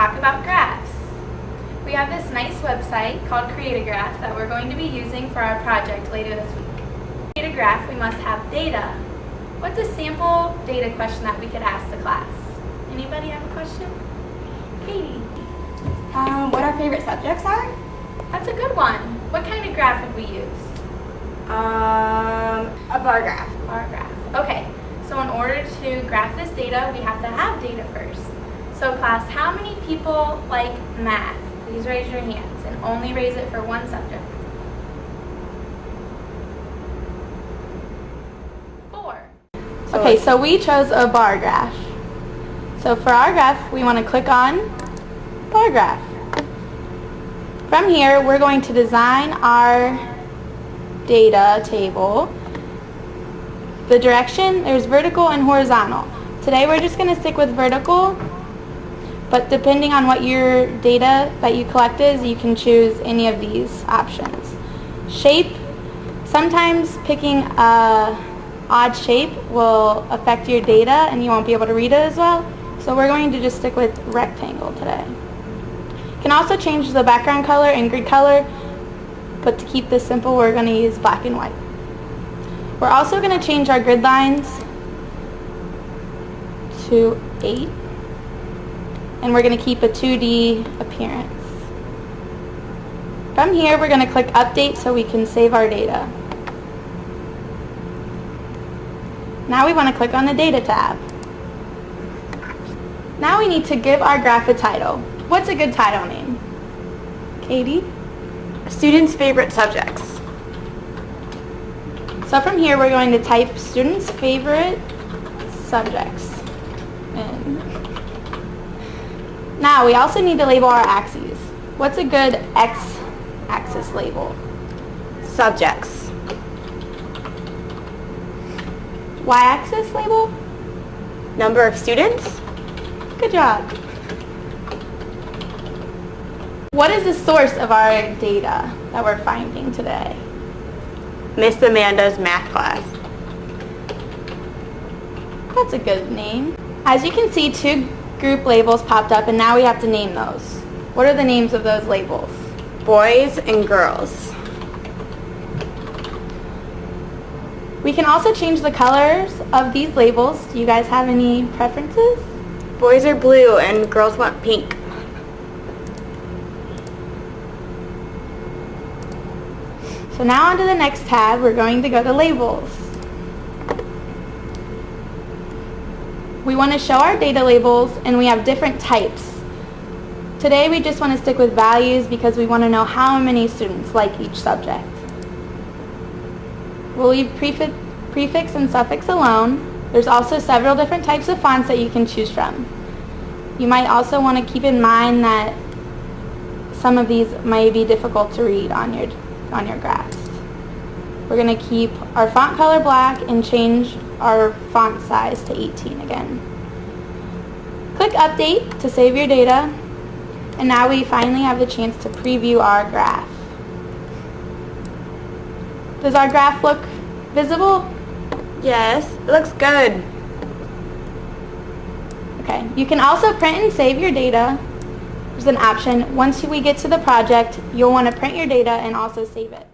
talk about graphs. We have this nice website called Create a Graph that we're going to be using for our project later this week. To create a graph, we must have data. What's a sample data question that we could ask the class? Anybody have a question? Katie. What our favorite subjects are? That's a good one. What kind of graph would we use? A bar graph. Bar graph. Okay, so in order to graph this data, we have to have data first. So class, how many people like math? Please raise your hands and only raise it for one subject. 4. Okay, so we chose a bar graph. So for our graph, we want to click on bar graph. From here, we're going to design our data table. The direction, there's vertical and horizontal. Today we're just going to stick with vertical, but depending on what your data that you collect is, you can choose any of these options. Shape, sometimes picking an odd shape will affect your data and you won't be able to read it as well. So we're going to just stick with rectangle today. You can also change the background color and grid color, but to keep this simple, we're going to use black and white. We're also going to change our grid lines to 8, and we're going to keep a 2D appearance. From here, we're going to click Update so we can save our data. Now we want to click on the Data tab. Now we need to give our graph a title. What's a good title name? Katie? Students' favorite subjects. So from here, we're going to type students' favorite subjects in. Now we also need to label our axes. What's a good x-axis label? Subjects. Y-axis label? Number of students. Good job. What is the source of our data that we're finding today? Miss Amanda's math class. That's a good name. As you can see, 2 group labels popped up and now we have to name those. What are the names of those labels? Boys and girls. We can also change the colors of these labels. Do you guys have any preferences? Boys are blue and girls want pink. So now on to the next tab, we're going to go to labels. We want to show our data labels and we have different types. Today we just want to stick with values because we want to know how many students like each subject. We'll leave prefix and suffix alone. There's also several different types of fonts that you can choose from. You might also want to keep in mind that some of these may be difficult to read on your graphs. We're going to keep our font color black and change our font size to 18 again. Click Update to save your data, and now we finally have the chance to preview our graph. Does our graph look visible? Yes, it looks good. Okay, you can also print and save your data. There's an option. Once we get to the project, you'll want to print your data and also save it.